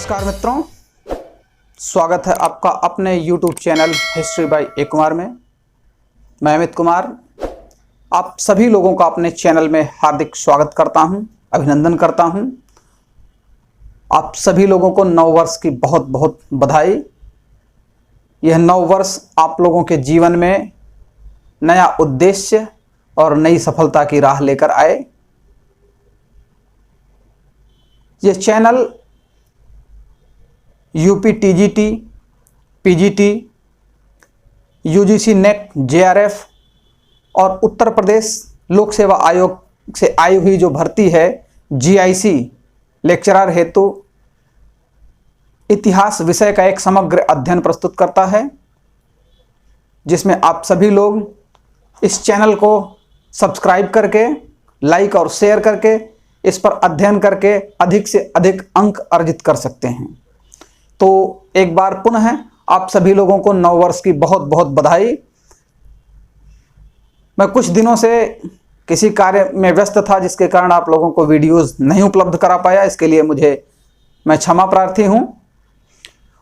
नमस्कार मित्रों, स्वागत है आपका अपने YouTube चैनल हिस्ट्री बाय ए कुमार में। मैं अमित कुमार आप सभी लोगों का अपने चैनल में हार्दिक स्वागत करता हूं, अभिनंदन करता हूं। आप सभी लोगों को नव वर्ष की बहुत बहुत बधाई। यह नव वर्ष आप लोगों के जीवन में नया उद्देश्य और नई सफलता की राह लेकर आए। यह channel UP TGT, PGT, UGC net, JRF और उत्तर प्रदेश लोक सेवा आयोग से आई हुई जो भर्ती है जीआईसी लेक्चरर हेतु इतिहास विषय का एक समग्र अध्ययन प्रस्तुत करता है, जिसमें आप सभी लोग इस चैनल को सब्सक्राइब करके, लाइक और शेयर करके इस पर अध्ययन करके अधिक से अधिक अंक अर्जित कर सकते हैं। तो एक बार पुनः आप सभी लोगों को नव वर्ष की बहुत बहुत बधाई। मैं कुछ दिनों से किसी कार्य में व्यस्त था, जिसके कारण आप लोगों को वीडियोस नहीं उपलब्ध करा पाया। इसके लिए मैं क्षमा प्रार्थी हूं।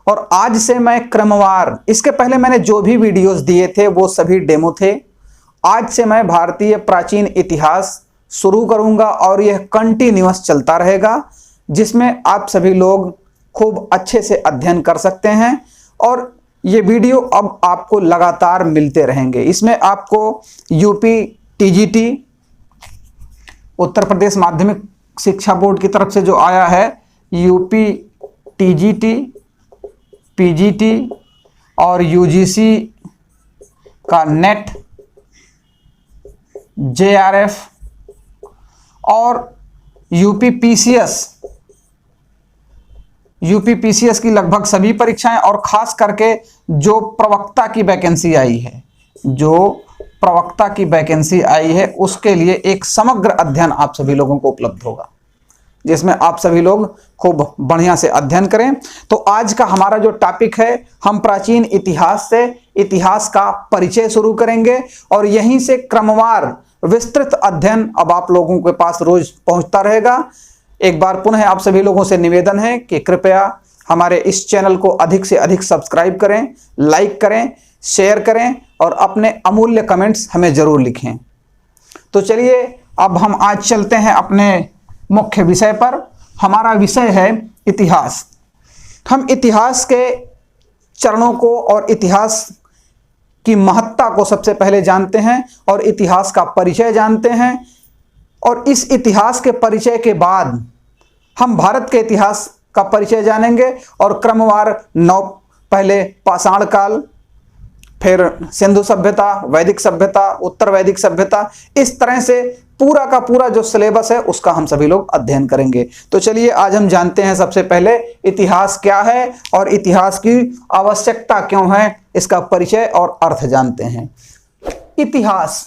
और आज से मैं क्रमवार, इसके पहले मैंने जो भी वीडियोस दिए थे वो सभी डेमो थे। आज से मैं भारतीय प्राचीन इतिहास शुरू करूंगा और यह कंटिन्यूअस चलता रहेगा, जिसमें आप सभी लोग खूब अच्छे से अध्ययन कर सकते हैं और ये वीडियो अब आपको लगातार मिलते रहेंगे। इसमें आपको यूपी टीजीटी, उत्तर प्रदेश माध्यमिक शिक्षा बोर्ड की तरफ से जो आया है, यूपी टीजीटी, पीजीटी और यूजीसी का नेट, जेआरएफ और यूपी पीसीएस की लगभग सभी परीक्षाएं और खास करके जो प्रवक्ता की वैकेंसी आई है उसके लिए एक समग्र अध्ययन आप सभी लोगों को उपलब्ध होगा, जिसमें आप सभी लोग खूब बढ़िया से अध्ययन करें। तो आज का हमारा जो टॉपिक है, हम प्राचीन इतिहास से इतिहास का परिचय शुरू करेंगे और यहीं से क्रमवार विस्तृत अध्ययन अब आप लोगों के पास रोज पहुंचता रहेगा। एक बार पुनः आप सभी लोगों से निवेदन है कि कृपया हमारे इस चैनल को अधिक से अधिक सब्सक्राइब करें, लाइक करें, शेयर करें और अपने अमूल्य कमेंट्स हमें जरूर लिखें। तो चलिए अब हम आज चलते हैं अपने मुख्य विषय पर। हमारा विषय है इतिहास। हम इतिहास के चरणों को और इतिहास की महत्ता को सबसे पहले जानते हैं और इतिहास का परिचय जानते हैं, और इस इतिहास के परिचय के बाद हम भारत के इतिहास का परिचय जानेंगे और क्रमवार पहले पाषाण काल, फिर सिंधु सभ्यता, वैदिक सभ्यता, उत्तर वैदिक सभ्यता, इस तरह से पूरा का पूरा जो सिलेबस है उसका हम सभी लोग अध्ययन करेंगे। तो चलिए आज हम जानते हैं सबसे पहले इतिहास क्या है और इतिहास की आवश्यकता क्यों है, इसका परिचय और अर्थ जानते हैं। इतिहास,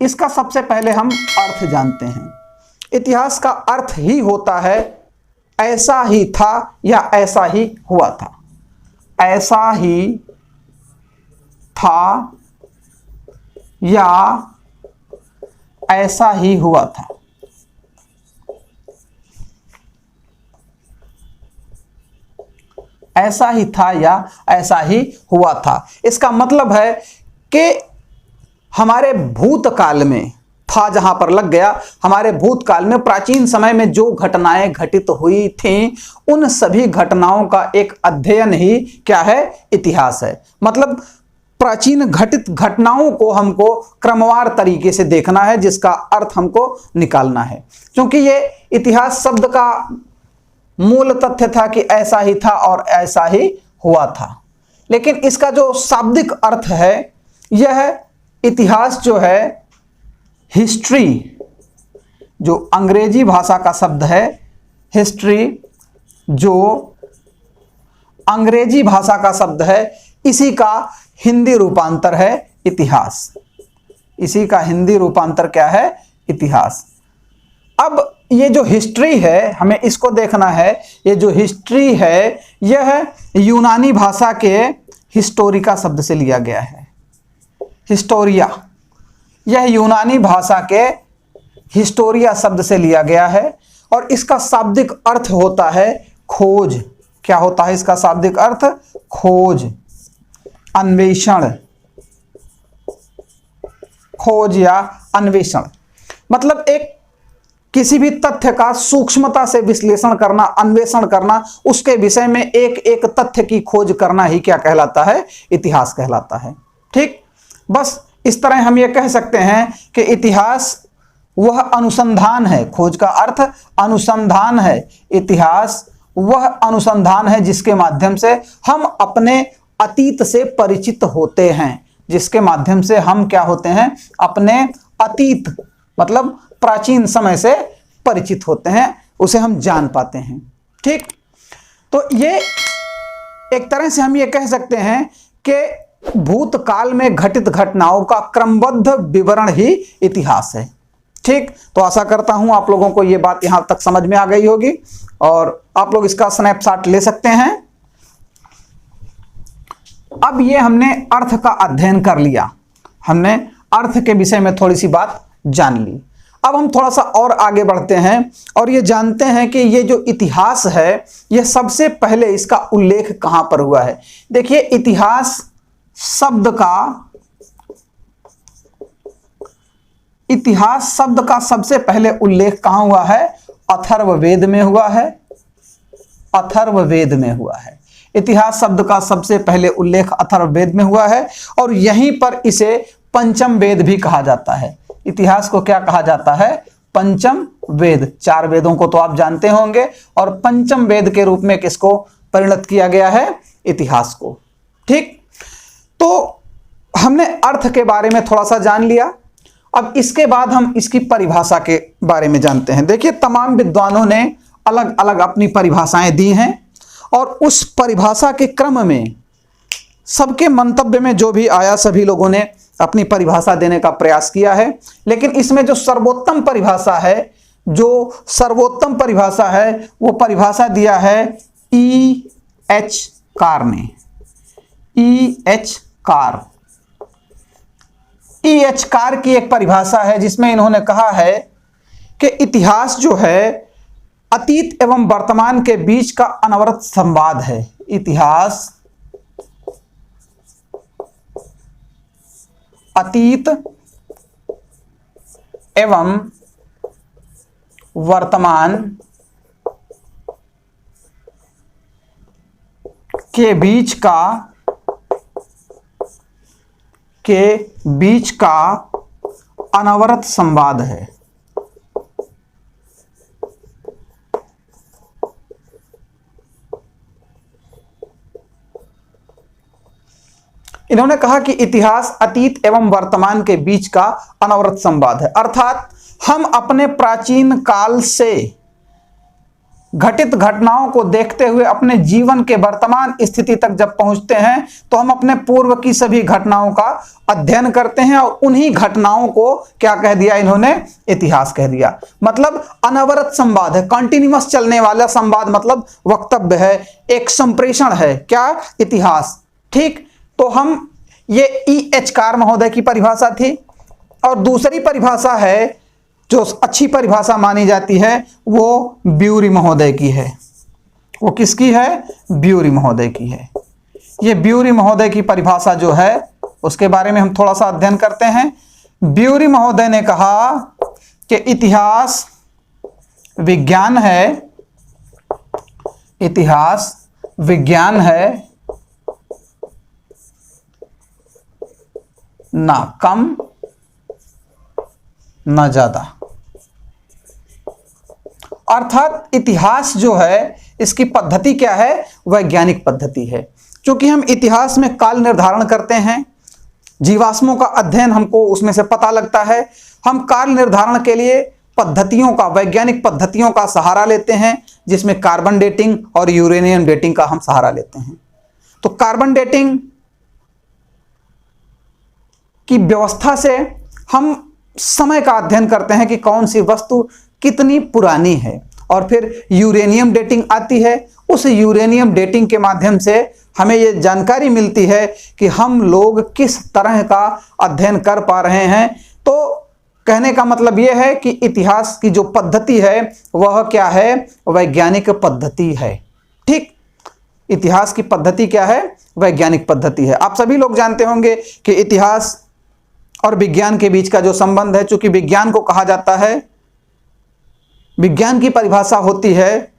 इसका सबसे पहले हम अर्थ जानते हैं। इतिहास का अर्थ ही होता है ऐसा ही था या ऐसा ही हुआ था। ऐसा ही था या ऐसा ही हुआ था। ऐसा ही था या ऐसा ही हुआ था, इसका मतलब है कि हमारे भूतकाल में था, जहां पर लग गया, हमारे भूतकाल में प्राचीन समय में जो घटनाएं घटित हुई थीं उन सभी घटनाओं का एक अध्ययन ही क्या है, इतिहास है। मतलब प्राचीन घटित घटनाओं को हमको क्रमवार तरीके से देखना है, जिसका अर्थ हमको निकालना है। क्योंकि ये इतिहास शब्द का मूल तथ्य था कि ऐसा ही था और ऐसा ही हुआ था, लेकिन इसका जो शाब्दिक अर्थ है, यह इतिहास जो है हिस्ट्री, जो अंग्रेजी भाषा का शब्द है हिस्ट्री, जो अंग्रेजी भाषा का शब्द है, इसी का हिंदी रूपांतर है इतिहास। इसी का हिंदी रूपांतर क्या है, इतिहास। अब ये जो हिस्ट्री है, हमें इसको देखना है। ये जो हिस्ट्री है यह यूनानी भाषा के हिस्टोरिका शब्द से लिया गया है। हिस्टोरिया, यह यूनानी भाषा के हिस्टोरिया शब्द से लिया गया है और इसका शाब्दिक अर्थ होता है खोज, क्या होता है इसका शाब्दिक अर्थ? खोज, अन्वेषण, खोज या अन्वेषण। मतलब एक किसी भी तथ्य का सूक्ष्मता से विश्लेषण करना, अन्वेषण करना, उसके विषय में एक एक तथ्य की खोज करना ही क्या कहलाता है? इतिहास कहलाता है। ठीक, बस इस तरह हम ये कह सकते हैं कि इतिहास वह अनुसंधान है, खोज का अर्थ अनुसंधान है, इतिहास वह अनुसंधान है जिसके माध्यम से हम अपने अतीत से परिचित होते हैं, जिसके माध्यम से हम क्या होते हैं? अपने अतीत मतलब प्राचीन समय से परिचित होते हैं, उसे हम जान पाते हैं। ठीक, तो ये एक तरह से हम ये कह सकते हैं कि भूतकाल में घटित घटनाओं का क्रमबद्ध विवरण ही इतिहास है। ठीक, तो आशा करता हूं आप लोगों को ये बात यहां तक समझ में आ गई होगी और आप लोग इसका स्नैपशॉट ले सकते हैं। अब ये हमने अर्थ का अध्ययन कर लिया, हमने अर्थ के विषय में थोड़ी सी बात जान ली। अब हम थोड़ा सा और आगे बढ़ते हैं और ये जानते हैं कि ये जो इतिहास है, ये सबसे पहले इसका उल्लेख कहां पर हुआ है। देखिए, इतिहास शब्द का सबसे पहले उल्लेख कहां हुआ है? अथर्ववेद में हुआ है, अथर्ववेद में हुआ है। इतिहास शब्द का सबसे पहले उल्लेख अथर्ववेद में हुआ है और यहीं पर इसे पंचम वेद भी कहा जाता है। इतिहास को क्या कहा जाता है? पंचम वेद। चार वेदों को तो आप जानते होंगे और पंचम वेद के रूप में किसको परिणत किया गया है? इतिहास को। ठीक, तो हमने अर्थ के बारे में थोड़ा सा जान लिया। अब इसके बाद हम इसकी परिभाषा के बारे में जानते हैं। देखिए, तमाम विद्वानों ने अलग अलग अपनी परिभाषाएं दी हैं और उस परिभाषा के क्रम में सबके मंतव्य में जो भी आया, सभी लोगों ने अपनी परिभाषा देने का प्रयास किया है। लेकिन इसमें जो सर्वोत्तम परिभाषा है, वो परिभाषा दिया है E.H. कार ने। E.H. कार की एक परिभाषा है जिसमें इन्होंने कहा है कि इतिहास जो है अतीत एवं वर्तमान के बीच का अनवरत संवाद है। इतिहास अतीत एवं वर्तमान के बीच का अनवरत संवाद है। इन्होंने कहा कि इतिहास अतीत एवं वर्तमान के बीच का अनवरत संवाद है, अर्थात हम अपने प्राचीन काल से घटित घटनाओं को देखते हुए अपने जीवन के वर्तमान स्थिति तक जब पहुंचते हैं तो हम अपने पूर्व की सभी घटनाओं का अध्ययन करते हैं और उन्हीं घटनाओं को क्या कह दिया इन्होंने? इतिहास कह दिया। मतलब अनवरत संवाद है, कंटिन्यूअस चलने वाला संवाद, मतलब वक्तव्य है, एक संप्रेषण है, क्या? इतिहास। ठीक, तो हम ये E.H. कार महोदय की परिभाषा थी। और दूसरी परिभाषा है जो अच्छी परिभाषा मानी जाती है, वो ब्यूरी महोदय की है। वो किसकी है? ब्यूरी महोदय की है। ये ब्यूरी महोदय की परिभाषा जो है उसके बारे में हम थोड़ा सा अध्ययन करते हैं। ब्यूरी महोदय ने कहा कि इतिहास विज्ञान है, इतिहास विज्ञान है, ना कम ना ज्यादा। अर्थात इतिहास जो है इसकी पद्धति क्या है? वैज्ञानिक पद्धति है। क्योंकि हम इतिहास में काल निर्धारण करते हैं, जीवाश्मों का अध्ययन हमको उसमें से पता लगता है। हम काल निर्धारण के लिए पद्धतियों का, वैज्ञानिक पद्धतियों का सहारा लेते हैं, जिसमें कार्बन डेटिंग और यूरेनियम डेटिंग का हम सहारा लेते हैं। तो कार्बन डेटिंग की व्यवस्था से हम समय का अध्ययन करते हैं कि कौन सी वस्तु कितनी पुरानी है, और फिर यूरेनियम डेटिंग आती है। उस यूरेनियम डेटिंग के माध्यम से हमें यह जानकारी मिलती है कि हम लोग किस तरह का अध्ययन कर पा रहे हैं। तो कहने का मतलब यह है कि इतिहास की जो पद्धति है वह क्या है? वैज्ञानिक पद्धति है। ठीक, इतिहास की पद्धति क्या है? वैज्ञानिक पद्धति है। आप सभी लोग जानते होंगे कि इतिहास और विज्ञान के बीच का जो संबंध है, चूंकि विज्ञान को कहा जाता है, विज्ञान की परिभाषा होती है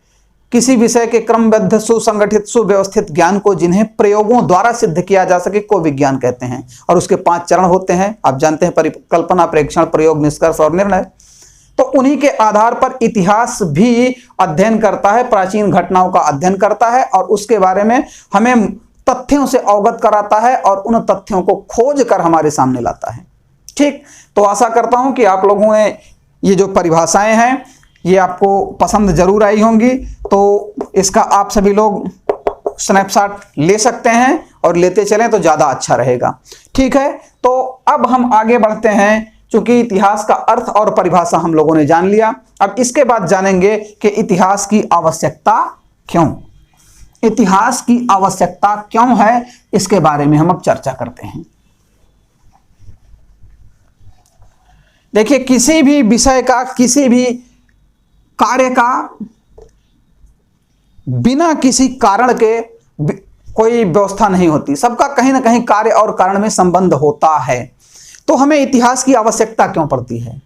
किसी विषय के क्रमबद्ध, सुसंगठित, सुव्यवस्थित ज्ञान को जिन्हें प्रयोगों द्वारा सिद्ध किया जा सके को विज्ञान कहते हैं। और उसके 5 चरण होते हैं, आप जानते हैं, परिकल्पना, प्रेक्षण, प्रयोग, निष्कर्ष और निर्णय। तो उन्हीं के आधार पर इतिहास भी अध्ययन करता है, प्राचीन घटनाओं का अध्ययन करता है और उसके बारे में हमें तथ्यों से अवगत कराता है और उन तथ्यों को खोज कर हमारे सामने लाता है। ठीक, तो आशा करता हूं कि आप लोगों ने ये जो परिभाषाएं हैं ये आपको पसंद जरूर आई होंगी। तो इसका आप सभी लोग स्नैपशॉट ले सकते हैं और लेते चलें तो ज़्यादा अच्छा रहेगा। ठीक है, तो अब हम आगे बढ़ते हैं। चूंकि इतिहास का अर्थ और परिभाषा हम लोगों ने जान लिया, अब इसके बाद जानेंगे कि इतिहास की आवश्यकता क्यों, इतिहास की आवश्यकता क्यों है, इसके बारे में हम अब चर्चा करते हैं। देखिए, किसी भी विषय का, किसी भी कार्य का बिना किसी कारण के कोई व्यवस्था नहीं होती। सबका कहीं ना कहीं कार्य और कारण में संबंध होता है। तो हमें इतिहास की आवश्यकता क्यों पड़ती है?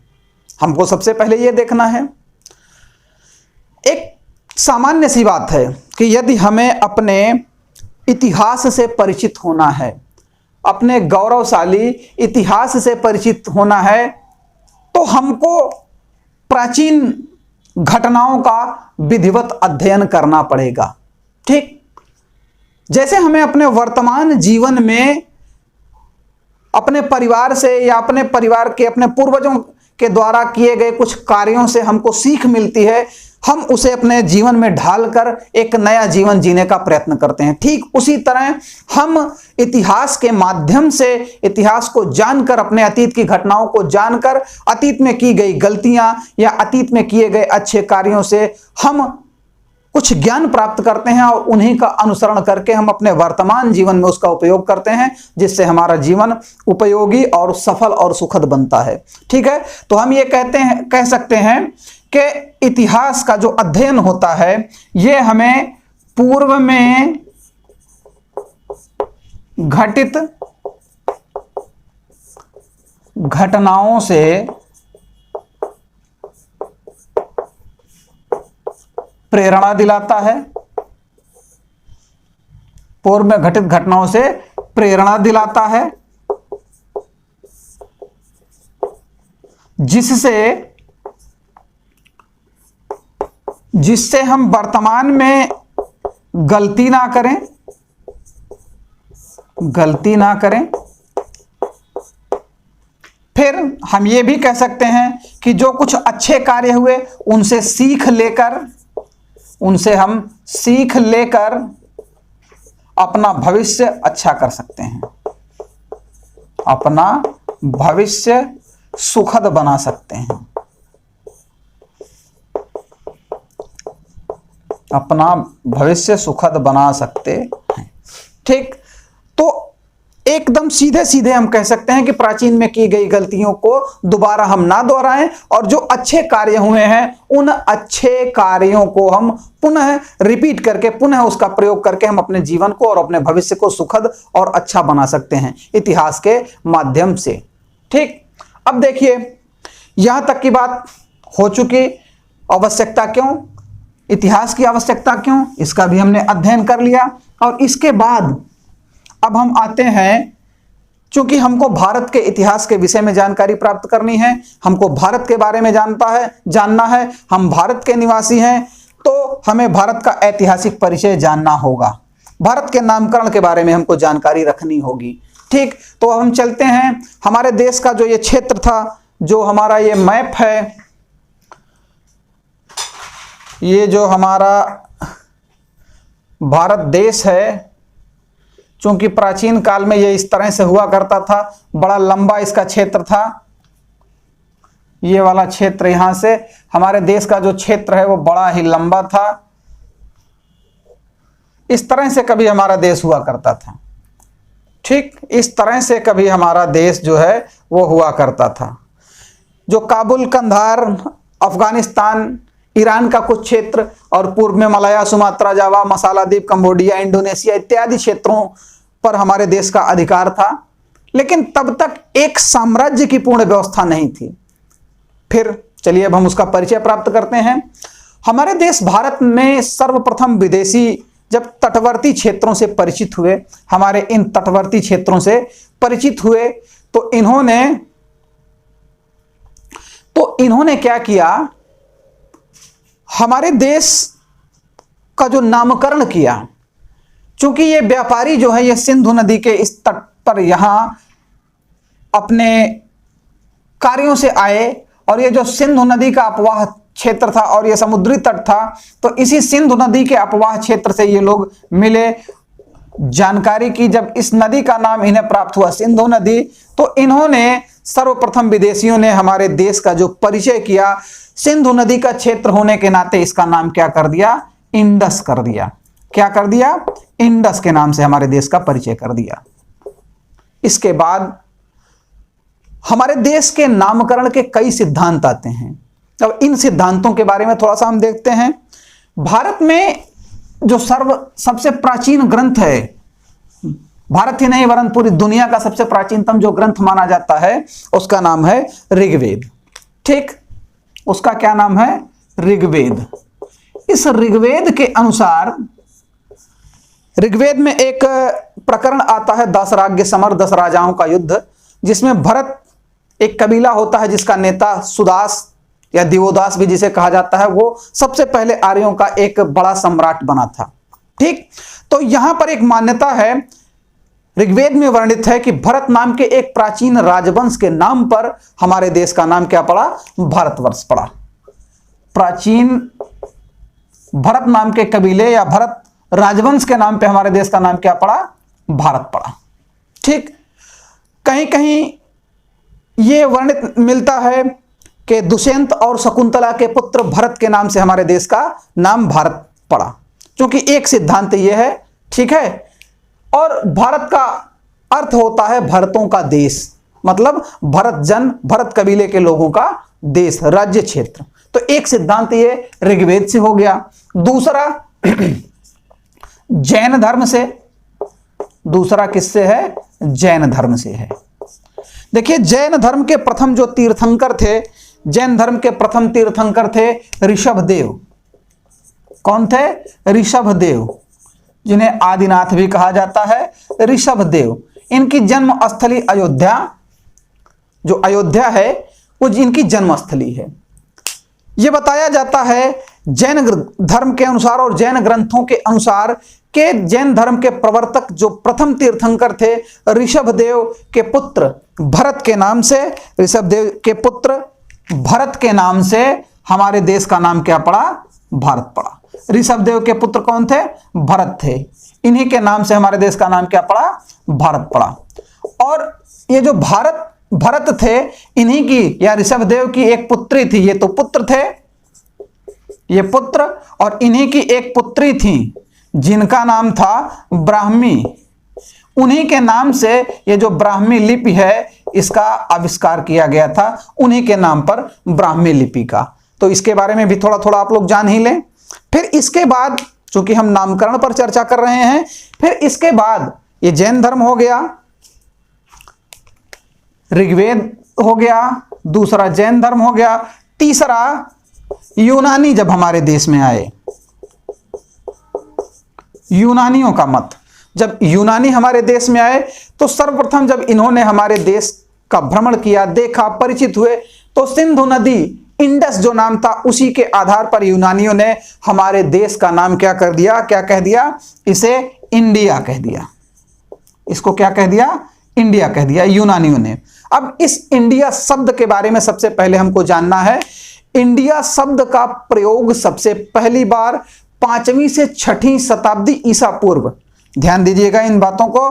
हमको सबसे पहले यह देखना है, एक सामान्य सी बात है कि यदि हमें अपने इतिहास से परिचित होना है, अपने गौरवशाली इतिहास से परिचित होना है, तो हमको प्राचीन घटनाओं का विधिवत अध्ययन करना पड़ेगा। ठीक, जैसे हमें अपने वर्तमान जीवन में अपने परिवार से या अपने परिवार के, अपने पूर्वजों के द्वारा किए गए कुछ कार्यों से हमको सीख मिलती है, हम उसे अपने जीवन में ढालकर एक नया जीवन जीने का प्रयत्न करते हैं। ठीक उसी तरह हम इतिहास के माध्यम से, इतिहास को जानकर, अपने अतीत की घटनाओं को जानकर, अतीत में की गई गलतियां या अतीत में किए गए अच्छे कार्यों से हम कुछ ज्ञान प्राप्त करते हैं और उन्हीं का अनुसरण करके हम अपने वर्तमान जीवन में उसका उपयोग करते हैं, जिससे हमारा जीवन उपयोगी और सफल और सुखद बनता है। ठीक है, तो हम ये कह सकते हैं कि इतिहास का जो अध्ययन होता है ये हमें पूर्व में घटित घटनाओं से प्रेरणा दिलाता है, पूर्व में घटित घटनाओं से प्रेरणा दिलाता है, जिससे हम वर्तमान में गलती ना करें। फिर हम ये भी कह सकते हैं कि जो कुछ अच्छे कार्य हुए उनसे हम सीख लेकर अपना भविष्य अच्छा कर सकते हैं, अपना भविष्य सुखद बना सकते हैं, अपना भविष्य सुखद बना सकते हैं। ठीक, तो एकदम सीधे सीधे हम कह सकते हैं कि प्राचीन में की गई गलतियों को दोबारा हम ना दोहराएं और जो अच्छे कार्य हुए हैं उन अच्छे कार्यों को हम पुनः रिपीट करके, पुनः उसका प्रयोग करके हम अपने जीवन को और अपने भविष्य को सुखद और अच्छा बना सकते हैं इतिहास के माध्यम से। ठीक, अब देखिए, यहां तक की बात हो चुकी। आवश्यकता क्यों, इतिहास की आवश्यकता क्यों, इसका भी हमने अध्ययन कर लिया। और इसके बाद अब हम आते हैं, चूंकि हमको भारत के इतिहास के विषय में जानकारी प्राप्त करनी है, हमको भारत के बारे में जानना है, हम भारत के निवासी हैं, तो हमें भारत का ऐतिहासिक परिचय जानना होगा, भारत के नामकरण के बारे में हमको जानकारी रखनी होगी। ठीक, तो हम चलते हैं, हमारे देश का जो ये क्षेत्र था, जो हमारा ये मैप है, ये जो हमारा भारत देश है, चूंकि प्राचीन काल में ये इस तरह से हुआ करता था, बड़ा लंबा इसका क्षेत्र था, ये वाला क्षेत्र, यहां से हमारे देश का जो क्षेत्र है वो बड़ा ही लंबा था। इस तरह से कभी हमारा देश हुआ करता था। ठीक, इस तरह से कभी हमारा देश जो है वो हुआ करता था। जो काबुल, कंधार, अफगानिस्तान, ईरान का कुछ क्षेत्र और पूर्व में मलाया, सुमात्रा, जावा, मसाला द्वीप, कंबोडिया, इंडोनेशिया इत्यादि क्षेत्रों पर हमारे देश का अधिकार था। लेकिन तब तक एक साम्राज्य की पूर्ण व्यवस्था नहीं थी। फिर चलिए अब हम उसका परिचय प्राप्त करते हैं। हमारे देश भारत में सर्वप्रथम विदेशी जब तटवर्ती क्षेत्रों से परिचित हुए, हमारे इन तटवर्ती क्षेत्रों से परिचित हुए, तो इन्होंने क्या किया, हमारे देश का जो नामकरण किया। चूंकि ये व्यापारी जो है ये सिंधु नदी के इस तट पर यहां अपने कार्यों से आए, और ये जो सिंधु नदी का अपवाह क्षेत्र था और ये समुद्री तट था, तो इसी सिंधु नदी के अपवाह क्षेत्र से ये लोग मिले, जानकारी की। जब इस नदी का नाम इन्हें प्राप्त हुआ सिंधु नदी, तो इन्होंने सर्वप्रथम विदेशियों ने हमारे देश का जो परिचय किया, सिंधु नदी का क्षेत्र होने के नाते इसका नाम क्या कर दिया, इंडस कर दिया। क्या कर दिया, इंडस के नाम से हमारे देश का परिचय कर दिया। इसके बाद हमारे देश के नामकरण के कई सिद्धांत आते हैं। अब इन सिद्धांतों के बारे में थोड़ा सा हम देखते हैं। भारत में जो सबसे प्राचीन ग्रंथ है, भारत ही नहीं वरन पूरी दुनिया का सबसे प्राचीनतम जो ग्रंथ माना जाता है, उसका नाम है ऋग्वेद। ठीक, उसका क्या नाम है, ऋग्वेद। इस ऋग्वेद के अनुसार, ऋग्वेद में एक प्रकरण आता है दशराज्य समर, 10 राजाओं का युद्ध, जिसमें भरत एक कबीला होता है जिसका नेता सुदास या दिवोदास भी जिसे कहा जाता है, वो सबसे पहले आर्यों का एक बड़ा सम्राट बना था। ठीक, तो यहां पर एक मान्यता है, ऋग्वेद में वर्णित है कि भरत नाम के एक प्राचीन राजवंश के नाम पर हमारे देश का नाम क्या पड़ा, भारतवर्ष पड़ा। प्राचीन भरत नाम के कबीले या भरत राजवंश के नाम पे हमारे देश का नाम क्या पड़ा, भारत पड़ा। ठीक, कहीं कहीं ये वर्णित मिलता है कि दुष्यंत और शकुंतला के पुत्र भरत के नाम से हमारे देश का नाम भारत पड़ा, क्योंकि एक सिद्धांत ये है। ठीक है, और भारत का अर्थ होता है भरतों का देश, मतलब भरत जन, भरत कबीले के लोगों का देश, राज्य क्षेत्र। तो एक सिद्धांत ये ऋग्वेद से हो गया। दूसरा जैन धर्म से, दूसरा किससे है, जैन धर्म से है। देखिए, जैन धर्म के प्रथम जो तीर्थंकर थे, जैन धर्म के प्रथम तीर्थंकर थे ऋषभदेव। कौन थे, ऋषभदेव, जिन्हें आदिनाथ भी कहा जाता है, ऋषभदेव। इनकी जन्म स्थली अयोध्या, जो अयोध्या है वो इनकी जन्मस्थली है। यह बताया जाता है जैन धर्म के अनुसार और जैन ग्रंथों के अनुसार के जैन धर्म के प्रवर्तक जो प्रथम तीर्थंकर थे, ऋषभदेव के पुत्र भरत के नाम से, ऋषभदेव के पुत्र भरत के नाम से हमारे देश का नाम क्या पड़ा, भारत पड़ा। ऋषभदेव के पुत्र कौन थे, भरत थे। इन्हीं के नाम से हमारे देश का नाम क्या पड़ा, भारत पड़ा। और ये जो भरत थे, इन्हीं की या ऋषभदेव की एक पुत्री थी, ये तो पुत्र थे, ये पुत्र, और इन्हीं की एक पुत्री थी जिनका नाम था ब्राह्मी। उन्हीं के नाम से ये जो ब्राह्मी लिपि है इसका आविष्कार किया गया था, उन्हीं के नाम पर ब्राह्मी लिपि का। तो इसके बारे में भी थोड़ा थोड़ा आप लोग जान ही लें। फिर इसके बाद, चूंकि हम नामकरण पर चर्चा कर रहे हैं, फिर इसके बाद ये जैन धर्म हो गया, ऋग्वेद हो गया, दूसरा जैन धर्म हो गया, तीसरा यूनानी जब हमारे देश में आए, यूनानियों का मत, जब यूनानी हमारे देश में आए तो सर्वप्रथम जब इन्होंने हमारे देश का भ्रमण किया, देखा, परिचित हुए, तो सिंधु नदी, इंडस जो नाम था, उसी के आधार पर यूनानियों ने हमारे देश का नाम क्या कर दिया, क्या कह दिया, इसे इंडिया कह दिया। इसको क्या कह दिया, इंडिया कह दिया यूनानियों ने। अब इस इंडिया शब्द के बारे में सबसे पहले हमको जानना है। इंडिया शब्द का प्रयोग सबसे पहली बार 5वीं से 6वीं शताब्दी ईसा पूर्व, ध्यान दीजिएगा इन बातों को,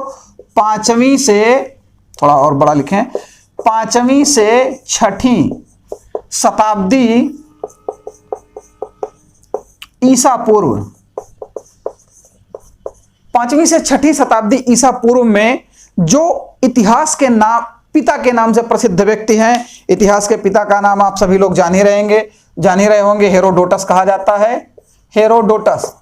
5वीं से, थोड़ा और बड़ा लिखें, 5वीं से 6वीं शताब्दी ईसा पूर्व, 5वीं से 6वीं शताब्दी ईसा पूर्व में जो इतिहास के नाम पिता के नाम से प्रसिद्ध व्यक्ति हैं। इतिहास के पिता का नाम आप सभी लोग जान ही रहे होंगे, हेरोडोटस कहा जाता है। हेरोडोटस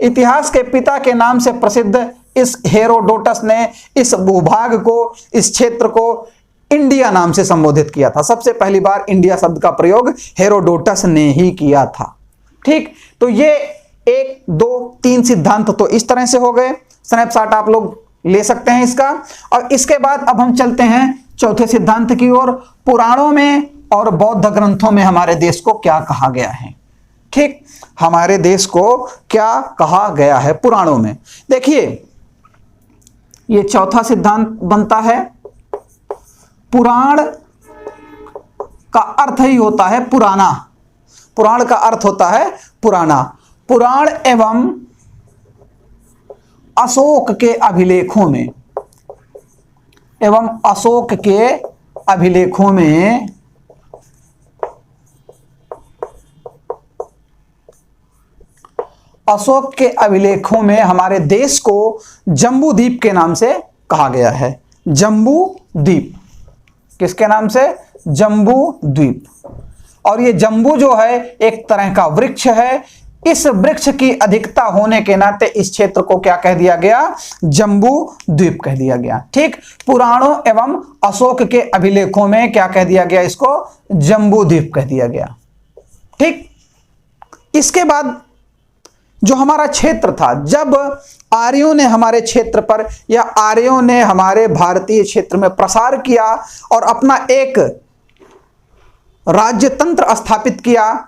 इतिहास के पिता के नाम से प्रसिद्ध इस हेरोडोटस ने इस भूभाग को, इस क्षेत्र को इंडिया नाम से संबोधित किया था। सबसे पहली बार इंडिया शब्द का प्रयोग हेरोडोटस ने ही किया था। ठीक, तो ये 1, 2, 3 सिद्धांत तो इस तरह से हो गए, स्नैपशॉट आप लोग ले सकते हैं इसका। और इसके बाद अब हम चलते हैं चौथे सिद्धांत की ओर। पुराणों में और बौद्ध ग्रंथों में हमारे देश को क्या कहा गया है। ठीक, हमारे देश को क्या कहा गया है पुराणों में। देखिए, ये चौथा सिद्धांत बनता है। पुराण का अर्थ ही होता है पुराना। पुराण का अर्थ होता है पुराना। पुराण एवं अशोक के अभिलेखों में, अशोक के अभिलेखों में हमारे देश को जम्बू द्वीप के नाम से कहा गया है। जम्बू द्वीप, किसके नाम से? जम्बू द्वीप। और ये जम्बू जो है एक तरह का वृक्ष है। इस वृक्ष की अधिकता होने के नाते इस क्षेत्र को क्या कह दिया गया? जम्बू द्वीप कह दिया गया। ठीक, पुराणों एवं अशोक के अभिलेखों में क्या कह दिया गया? इसको जम्बू द्वीप कह दिया गया। ठीक, इसके बाद जो हमारा क्षेत्र था, जब आर्यों ने हमारे क्षेत्र पर या आर्यों ने हमारे भारतीय क्षेत्र में प्रसार किया और अपना एक राज्य तंत्र स्थापित किया,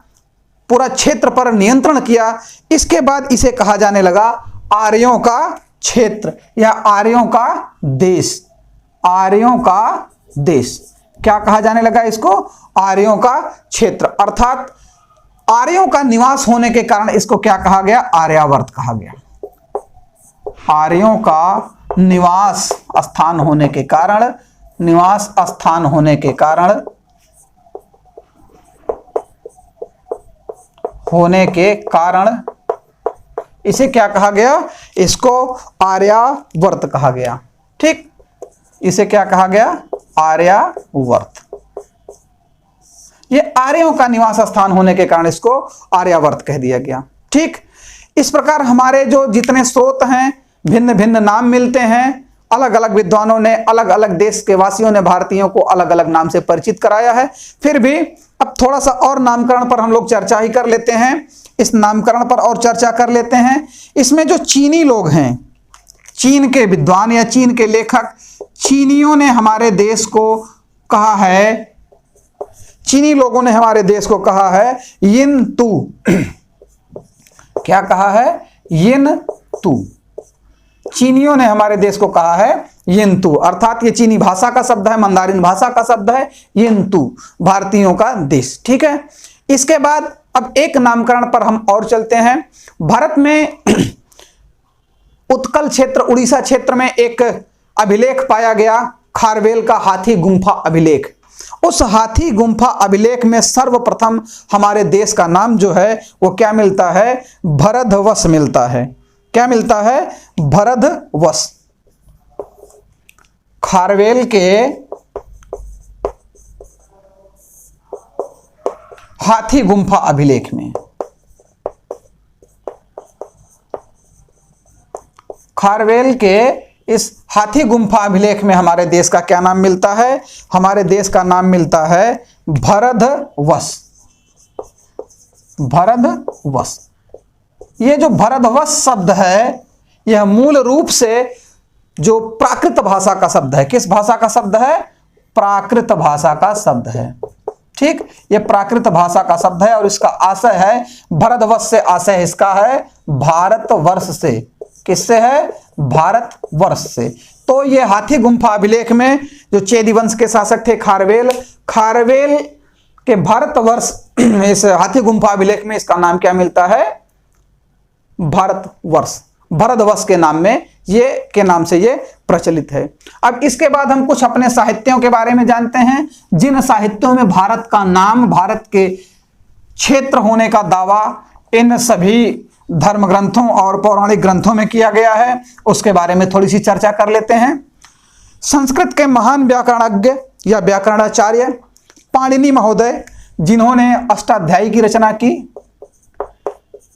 पूरा क्षेत्र पर नियंत्रण किया, इसके बाद इसे कहा जाने लगा आर्यों का क्षेत्र या आर्यों का देश। आर्यों का देश क्या कहा जाने लगा इसको? आर्यों का क्षेत्र, अर्थात आर्यों का निवास होने के कारण इसको क्या कहा गया? आर्यावर्त कहा गया। आर्यों का निवास स्थान होने के कारण इसे क्या कहा गया? इसको आर्यावर्त कहा गया। ठीक, इसे क्या कहा गया? आर्यावर्त। ये आर्यों का निवास स्थान होने के कारण इसको आर्यावर्त कह दिया गया। ठीक, इस प्रकार हमारे जो जितने स्रोत हैं, भिन्न भिन्न नाम मिलते हैं। अलग अलग विद्वानों ने, अलग अलग देश के वासियों ने भारतीयों को अलग अलग नाम से परिचित कराया है। फिर भी अब थोड़ा सा और नामकरण पर हम लोग चर्चा ही कर लेते हैं। इस नामकरण पर और चर्चा कर लेते हैं। इसमें जो चीनी लोग हैं, चीन के विद्वान या चीन के लेखक, चीनियों ने हमारे देश को कहा है, चीनी लोगों ने हमारे देश को कहा है यिन तू। क्या कहा है? यिन तू। चीनियों ने हमारे देश को कहा है यिन तू, अर्थात ये चीनी भाषा का शब्द है, मंदारिन भाषा का शब्द है यिन तू, भारतीयों का देश। ठीक है, इसके बाद अब एक नामकरण पर हम और चलते हैं। भारत में उत्कल क्षेत्र, उड़ीसा क्षेत्र में एक अभिलेख पाया गया, खारवेल का हाथी गुंफा अभिलेख। उस हाथी गुंफा अभिलेख में सर्वप्रथम हमारे देश का नाम जो है वो क्या मिलता है? भरतवश मिलता है। क्या मिलता है? भरतवश। खारवेल के हाथी गुंफा अभिलेख में, खारवेल के इस हाथी गुंफा अभिलेख में हमारे देश का क्या नाम मिलता है? हमारे देश का नाम मिलता है भरतवश। भरतवश। ये जो भरतवश शब्द है, यह मूल रूप से जो प्राकृत भाषा का शब्द है। किस भाषा का शब्द है? प्राकृत भाषा का शब्द है। ठीक, ये प्राकृत भाषा का शब्द है और इसका आशय है, भरतवश से आशय इसका है भारतवर्ष से। किससे है? भारतवर्ष से। तो ये हाथी गुंफा अभिलेख में जो चेदी वंश के शासक थे खारवेल, खारवेल के भारतवर्ष इस हाथी गुंफा अभिलेख में इसका नाम क्या मिलता है? भारतवर्ष। भरतवश के नाम में के नाम से ये प्रचलित है। अब इसके बाद हम कुछ अपने साहित्यों के बारे में जानते हैं, जिन साहित्यों में भारत का नाम, भारत के क्षेत्र होने का दावा इन सभी धर्म ग्रंथों और पौराणिक ग्रंथों में किया गया है। उसके बारे में थोड़ी सी चर्चा कर लेते हैं। संस्कृत के महान व्याकरणज्ञ या व्याकरणाचार्य पाणिनि महोदय, जिन्होंने अष्टाध्यायी की रचना की,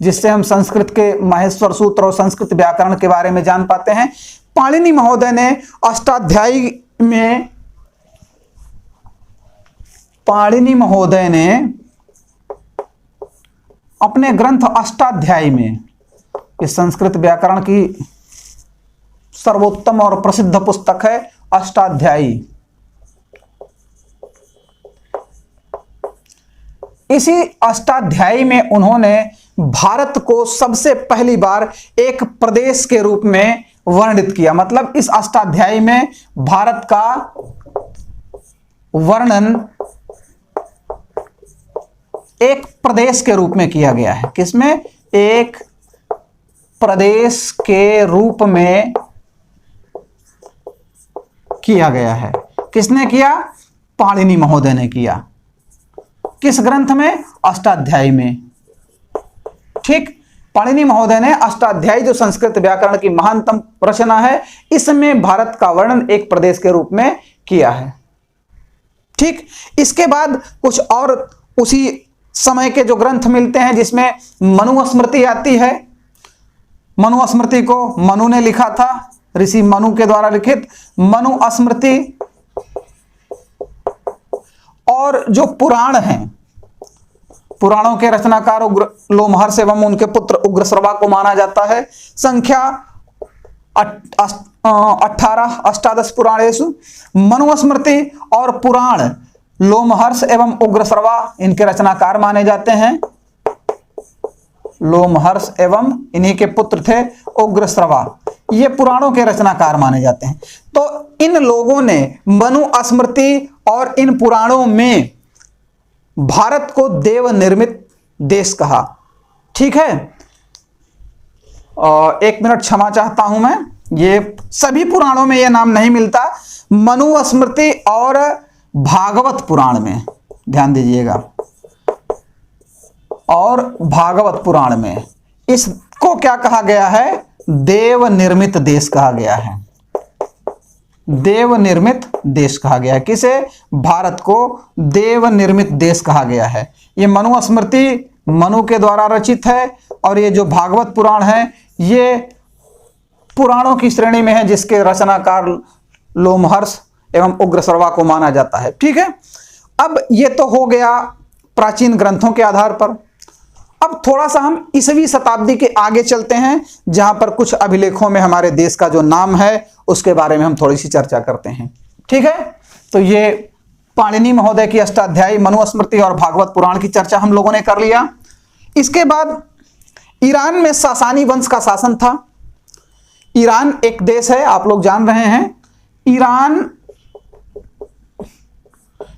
जिससे हम संस्कृत के माहेश्वर सूत्र और संस्कृत व्याकरण के बारे में जान पाते हैं। पाणिनि महोदय ने अष्टाध्यायी में अपने ग्रंथ अष्टाध्यायी में, इस संस्कृत व्याकरण की सर्वोत्तम और प्रसिद्ध पुस्तक है अष्टाध्यायी। इसी अष्टाध्यायी में उन्होंने भारत को सबसे पहली बार एक प्रदेश के रूप में वर्णित किया। मतलब इस अष्टाध्यायी में भारत का वर्णन एक प्रदेश के रूप में किया गया है। किसमें? एक प्रदेश के रूप में किया गया है। किसने किया? पाणिनि महोदय ने किया। किस ग्रंथ में? अष्टाध्यायी में। ठीक, पाणिनि महोदय ने अष्टाध्यायी, जो संस्कृत व्याकरण की महानतम रचना है, इसमें भारत का वर्णन एक प्रदेश के रूप में किया है। ठीक, इसके बाद कुछ और उसी समय के जो ग्रंथ मिलते हैं, जिसमें मनुस्मृति आती है। मनुस्मृति को मनु ने लिखा था, ऋषि मनु के द्वारा लिखित मनुस्मृति। और जो पुराण हैं, पुराणों के रचनाकार लोमहर्ष एवं उनके पुत्र उग्रश्रवा को माना जाता है। संख्या 18 अष्टादश पुराणेषु मनुस्मृति और पुराण लोमहर्ष एवं उग्रश्रवा इनके रचनाकार माने जाते हैं। लोमहर्ष एवं इन्हीं के पुत्र थे उग्रश्रवा, ये पुराणों के रचनाकार माने जाते हैं। तो इन लोगों ने मनुस्मृति और इन पुराणों में भारत को देव निर्मित देश कहा। ठीक है, एक मिनट क्षमा चाहता हूं मैं, ये सभी पुराणों में ये नाम नहीं मिलता। मनुस्मृति और भागवत पुराण में ध्यान दीजिएगा, और भागवत पुराण में इसको क्या कहा गया है? देव निर्मित देश कहा गया है। देव निर्मित देश कहा गया है। किसे? भारत को देव निर्मित देश कहा गया है। ये मनुस्मृति मनु के द्वारा रचित है, और ये जो भागवत पुराण है ये पुराणों की श्रेणी में है, जिसके रचनाकार लोमहर्ष एवं उग्रश्रवा को माना जाता है। ठीक है, अब ये तो हो गया प्राचीन ग्रंथों के आधार पर। अब थोड़ा सा हम 20वीं शताब्दी के आगे चलते हैं, जहां पर कुछ अभिलेखों में हमारे देश का जो नाम है उसके बारे में हम थोड़ी सी चर्चा करते हैं। ठीक है, तो ये पाणिनि महोदय की अष्टाध्यायी, मनुस्मृति और भागवत पुराण की चर्चा हम लोगों ने कर लिया। इसके बाद ईरान में सासानी वंश का शासन था। ईरान एक देश है, आप लोग जान रहे हैं। ईरान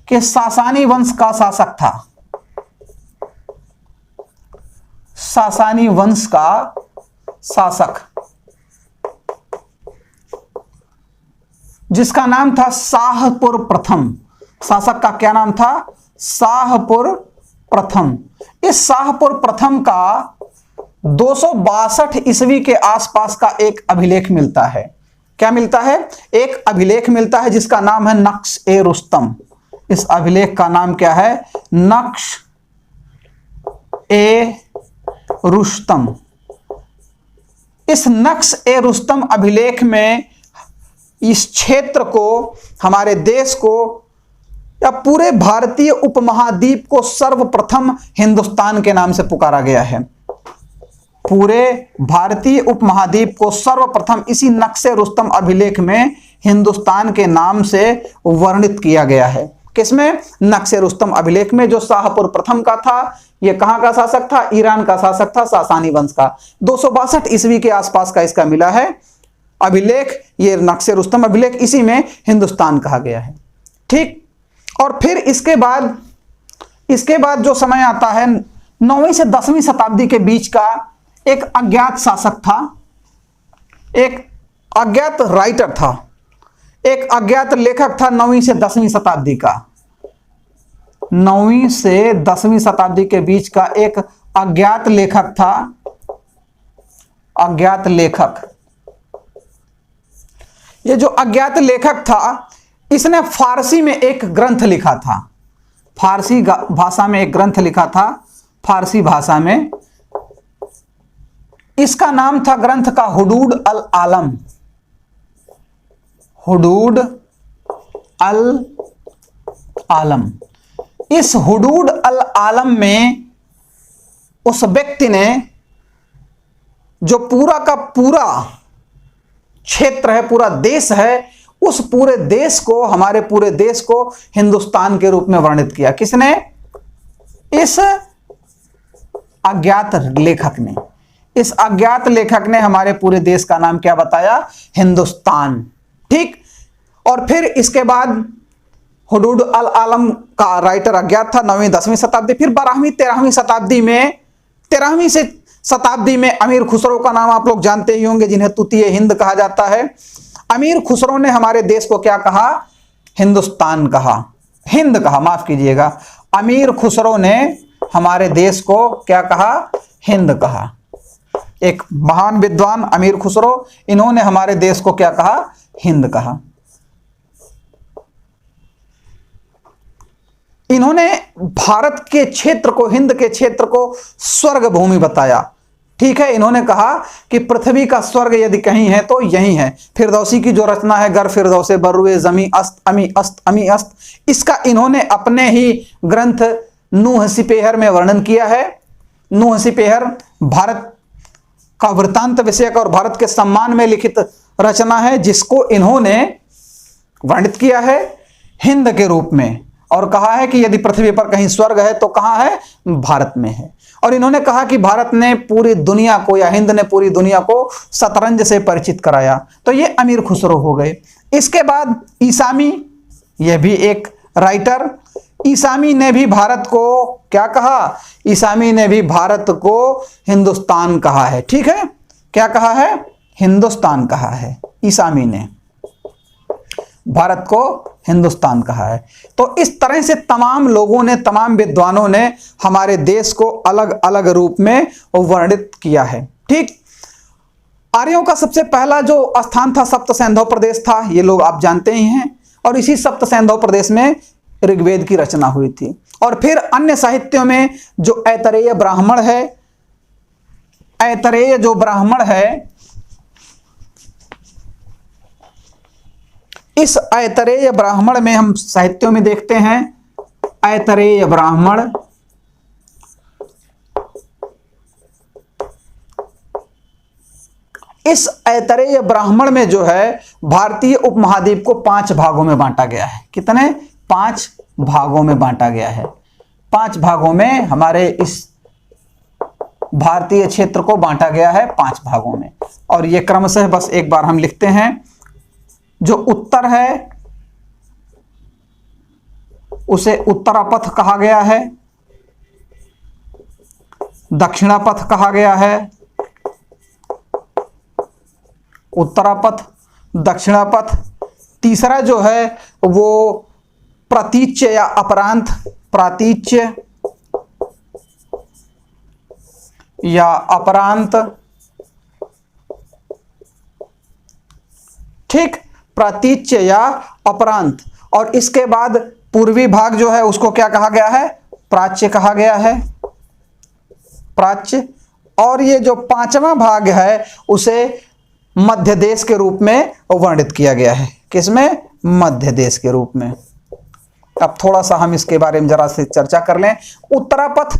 के सासानी वंश का शासक था। सासानी वंश का शासक, जिसका नाम था शाहपुर प्रथम। शासक का क्या नाम था? शाहपुर प्रथम। इस शाहपुर प्रथम का 262 ईस्वी के आसपास का एक अभिलेख मिलता है। क्या मिलता है? एक अभिलेख मिलता है जिसका नाम है नक्श ए रुस्तम। इस अभिलेख का नाम क्या है? नक्श ए रुस्तम। इस नक्श ए रुस्तम अभिलेख में इस क्षेत्र को, हमारे देश को या पूरे भारतीय उपमहाद्वीप को सर्वप्रथम हिंदुस्तान के नाम से पुकारा गया है। पूरे भारतीय उपमहाद्वीप को सर्वप्रथम इसी नक्शे रुस्तम अभिलेख में हिंदुस्तान के नाम से वर्णित किया गया है। किसमें? नक्शे रुस्तम अभिलेख में, जो शाहपुर प्रथम का था। यह कहां का शासक था? ईरान का शासक था, सासानी वंश का। 262 ईस्वी के आसपास का इसका मिला है अभिलेख, ये नक्शे रुस्तम अभिलेख। इसी में हिंदुस्तान कहा गया है। ठीक, और फिर इसके बाद जो समय आता है 9वीं से 10वीं शताब्दी के बीच का, एक अज्ञात शासक था, एक अज्ञात राइटर था, एक अज्ञात लेखक था 9वीं से 10वीं शताब्दी का। 9वीं से 10वीं शताब्दी के बीच का एक अज्ञात लेखक था। अज्ञात लेखक, ये जो अज्ञात लेखक था, इसने फारसी में एक ग्रंथ लिखा था, फारसी भाषा में एक ग्रंथ लिखा था, फारसी भाषा में। इसका नाम था ग्रंथ का हुदूद अल आलम, हुदूद अल आलम। इस हुदूद अल आलम में उस व्यक्ति ने जो पूरा का पूरा क्षेत्र है, पूरा देश है, उस पूरे देश को, हमारे पूरे देश को हिंदुस्तान के रूप में वर्णित किया। किसने? इस अज्ञात लेखक ने। इस अज्ञात लेखक ने हमारे पूरे देश का नाम क्या बताया? हिंदुस्तान। ठीक। और फिर इसके बाद हुदूद अल आलम का राइटर अज्ञात था, 9वीं 10वीं शताब्दी। फिर 12वीं 13वीं शताब्दी में, 13वीं से शताब्दी में अमीर खुसरो का नाम आप लोग जानते ही होंगे, जिन्हें तूतीय हिंद कहा जाता है। अमीर खुसरो ने हमारे देश को क्या कहा? हिंदुस्तान कहा, हिंद कहा, माफ कीजिएगा। अमीर खुसरो ने हमारे देश को क्या कहा? हिंद कहा। एक महान विद्वान अमीर खुसरो, इन्होंने हमारे देश को क्या कहा? हिंद कहा। इन्होंने भारत के क्षेत्र को, हिंद के क्षेत्र को स्वर्ग भूमि बताया। ठीक है। इन्होंने कहा कि पृथ्वी का स्वर्ग यदि कहीं है तो यही है। फिरदौसी की जो रचना है, गर फिरदौसे बर्रुए जमी अस्त अमी अस्त अमी अस्त, इसका इन्होंने अपने ही ग्रंथ नूह सिपेहर में वर्णन किया है। नूह सिपेहर भारत का वृत्तांत विषयक और भारत के सम्मान में लिखित रचना है, जिसको इन्होंने वर्णित किया है हिंद के रूप में, और कहा है कि यदि पृथ्वी पर कहीं स्वर्ग है तो कहां है? भारत में है। और इन्होंने कहा कि भारत ने पूरी दुनिया को, या हिंद ने पूरी दुनिया को शतरंज से परिचित कराया। तो ये अमीर खुसरो हो गए। इसके बाद ईसामी, यह भी एक राइटर, ईसामी ने भी भारत को क्या कहा? ईसामी ने भी भारत को हिंदुस्तान कहा है। ठीक है। क्या कहा है? हिंदुस्तान कहा है। ईसामी ने भारत को हिंदुस्तान कहा है। तो इस तरह से तमाम लोगों ने, तमाम विद्वानों ने हमारे देश को अलग अलग रूप में वर्णित किया है। ठीक। आर्यों का सबसे पहला जो स्थान था सप्त सैंधव प्रदेश था, ये लोग आप जानते ही हैं। और इसी सप्त सैंधव प्रदेश में ऋग्वेद की रचना हुई थी। और फिर अन्य साहित्यों में जो ऐतरेय ब्राह्मण है, ऐतरेय जो ब्राह्मण है, इस ऐतरेय ब्राह्मण में हम साहित्यों में देखते हैं ऐतरेय ब्राह्मण, इस ऐतरेय ब्राह्मण में जो है भारतीय उपमहाद्वीप को 5 भागों में बांटा गया है। कितने? 5 भागों में बांटा गया है। 5 भागों में हमारे इस भारतीय क्षेत्र को बांटा गया है, 5 भागों में। और ये क्रमशः बस एक बार हम लिखते हैं। जो उत्तर है उसे उत्तरापथ कहा गया है, दक्षिणापथ कहा गया है, उत्तरापथ, दक्षिणापथ। तीसरा जो है वो प्रातीच्य या अपरांत, प्रातीच्य या अपरांत। ठीक। प्रातीच्य या अपरांत। और इसके बाद पूर्वी भाग जो है उसको क्या कहा गया है? प्राच्य कहा गया है, प्राच्य। और ये जो 5वां भाग है उसे मध्य देश के रूप में वर्णित किया गया है। किसमें? मध्य देश के रूप में। अब थोड़ा सा हम इसके बारे में जरा से चर्चा कर लें। उत्तरापथ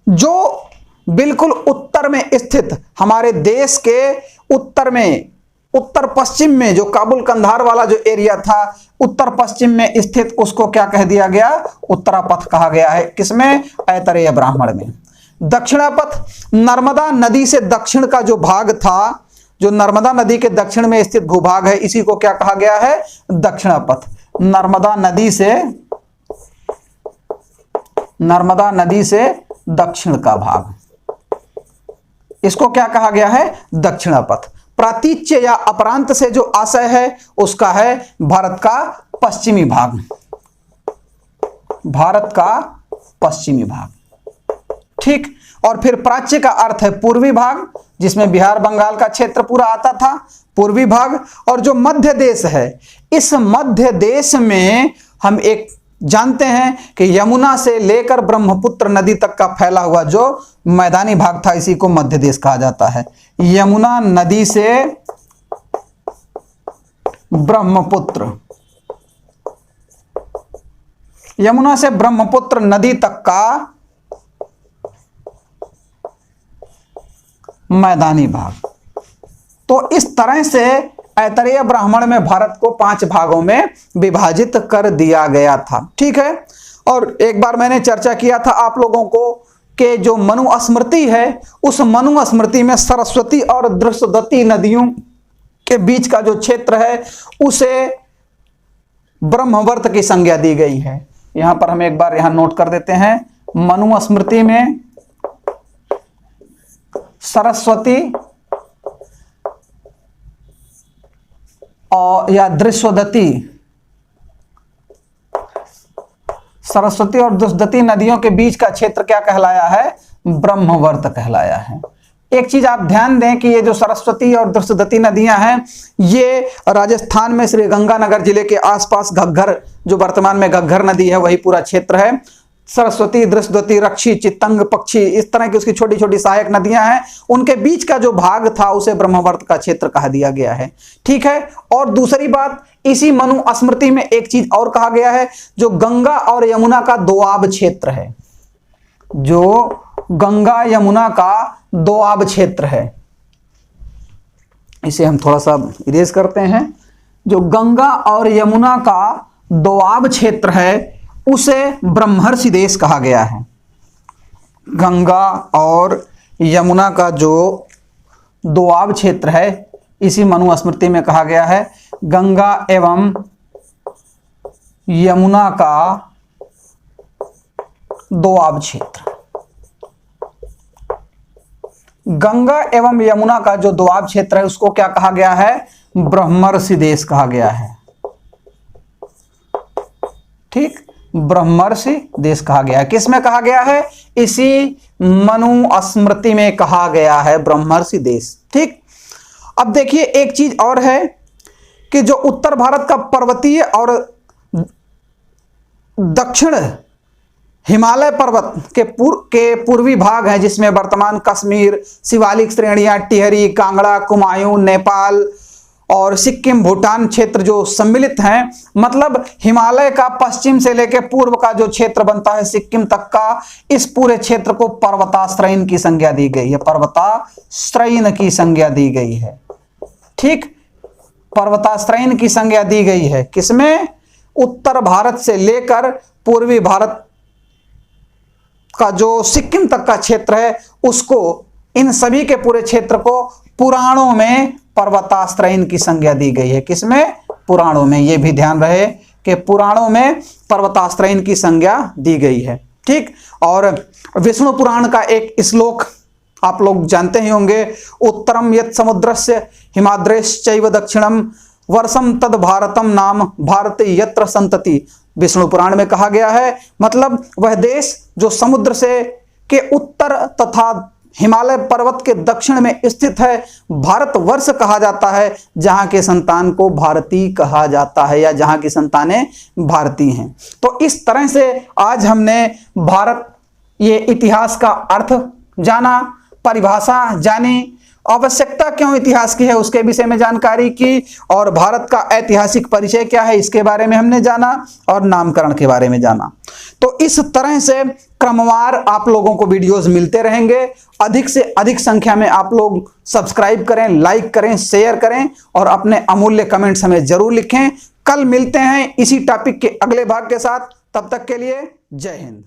जो बिल्कुल उत्तर में स्थित, हमारे देश के उत्तर में, उत्तर पश्चिम में, जो काबुल कंधार वाला जो एरिया था, उत्तर पश्चिम में स्थित, उसको क्या कह दिया गया? उत्तरापथ कहा गया है। किसमें? ऐतरेय ब्राह्मण में। दक्षिणापथ नर्मदा नदी से दक्षिण का जो भाग था, जो नर्मदा नदी के दक्षिण में स्थित भूभाग है, इसी को क्या कहा गया है? दक्षिणापथ। नर्मदा नदी से दक्षिण का भाग, इसको क्या कहा गया है? दक्षिणापथ। प्रातीच्य या अपरांत से जो आशय है उसका है भारत का पश्चिमी भाग, भारत का पश्चिमी भाग। ठीक। और फिर प्राच्य का अर्थ है पूर्वी भाग, जिसमें बिहार बंगाल का क्षेत्र पूरा आता था, पूर्वी भाग। और जो मध्य देश है, इस मध्य देश में हम एक जानते हैं कि यमुना से लेकर ब्रह्मपुत्र नदी तक का फैला हुआ जो मैदानी भाग था, इसी को मध्य देश कहा जाता है। यमुना नदी से ब्रह्मपुत्र, यमुना से ब्रह्मपुत्र नदी तक का मैदानी भाग। तो इस तरह से ऐतरेय ब्राह्मण में भारत को 5 भागों में विभाजित कर दिया गया था, ठीक है। और एक बार मैंने चर्चा किया था आप लोगों को कि जो मनुस्मृति है, उस मनुस्मृति में सरस्वती और दृश्यवती नदियों के बीच का जो क्षेत्र है उसे ब्रह्मवर्त की संज्ञा दी गई है। यहां पर हम एक बार यहां नोट कर देते हैं, मनुस्मृति में सरस्वती और या दृश्यवती, सरस्वती और दृश्यवती नदियों के बीच का क्षेत्र क्या कहलाया है? ब्रह्मवर्त कहलाया है। एक चीज आप ध्यान दें कि ये जो सरस्वती और दृश्यवती नदियां हैं, ये राजस्थान में श्री गंगानगर जिले के आसपास घग्घर, जो वर्तमान में घग्घर नदी है, वही पूरा क्षेत्र है। सरस्वती, दृश्यवती, रक्षी, चित्तंग, पक्षी, इस तरह की उसकी छोटी छोटी सहायक नदियां हैं, उनके बीच का जो भाग था उसे ब्रह्मवर्त का क्षेत्र कहा दिया गया है, ठीक है। और दूसरी बात, इसी मनुस्मृति में एक चीज और कहा गया है, जो गंगा और यमुना का दोआब क्षेत्र है, जो गंगा यमुना का दोआब क्षेत्र है, इसे हम थोड़ा सा इरेज करते हैं। जो गंगा और यमुना का दोआब क्षेत्र है उसे ब्रह्मर्षि देश कहा गया है। गंगा और यमुना का जो दोआब क्षेत्र है, इसी मनुस्मृति में कहा गया है गंगा एवं यमुना का दोआब क्षेत्र। गंगा एवं यमुना का जो दोआब क्षेत्र है उसको क्या कहा गया है? ब्रह्मर्षि देश कहा गया है, ठीक। ब्रह्मर्षि देश कहा गया है। किसमें कहा गया है? इसी मनुस्मृति में कहा गया है ब्रह्मर्षि देश, ठीक। अब देखिए एक चीज और है कि जो उत्तर भारत का पर्वतीय और दक्षिण हिमालय पर्वत के पूर्वी भाग है, जिसमें वर्तमान कश्मीर, शिवालिक श्रेणियां, टिहरी, कांगड़ा, कुमायूं, नेपाल और सिक्किम, भूटान क्षेत्र जो सम्मिलित हैं, मतलब हिमालय का पश्चिम से लेकर पूर्व का जो क्षेत्र बनता है सिक्किम तक का, इस पूरे क्षेत्र को पर्वताश्रयन की संज्ञा दी गई है, पर्वताश्रयन की संज्ञा दी गई है, ठीक। पर्वताश्रयन की संज्ञा दी गई है किसमें? उत्तर भारत से लेकर पूर्वी भारत का जो सिक्किम तक का क्षेत्र है उसको, इन सभी के पूरे क्षेत्र को पुराणों में पर्वताश्रयन की संज्ञा दी गई है। किसमें? पुराणों में। यह भी ध्यान रहे कि पुराणों में पर्वताश्रयन की संज्ञा दी गई है, ठीक। और विष्णु पुराण का एक श्लोक आप लोग जानते ही होंगे, उत्तरम यत् समुद्रस्य हिमाद्रेश्चैव दक्षिणम वर्षम तद भारतम नाम भारते यत्र संतति। विष्णु पुराण में कहा गया है, मतलब वह देश जो समुद्र से के उत्तर तथा हिमालय पर्वत के दक्षिण में स्थित है, भारतवर्ष कहा जाता है, जहां के संतान को भारतीय कहा जाता है, या जहां की संतानें भारतीय हैं। तो इस तरह से आज हमने भारत, ये इतिहास का अर्थ जाना, परिभाषा जानी, आवश्यकता क्यों इतिहास की है उसके विषय में जानकारी की, और भारत का ऐतिहासिक परिचय क्या है इसके बारे में हमने जाना, और नामकरण के बारे में जाना। तो इस तरह से क्रमवार आप लोगों को वीडियोस मिलते रहेंगे। अधिक से अधिक संख्या में आप लोग सब्सक्राइब करें, लाइक करें, शेयर करें और अपने अमूल्य कमेंट्स हमें जरूर लिखें। कल मिलते हैं इसी टॉपिक के अगले भाग के साथ, तब तक के लिए जय हिंद।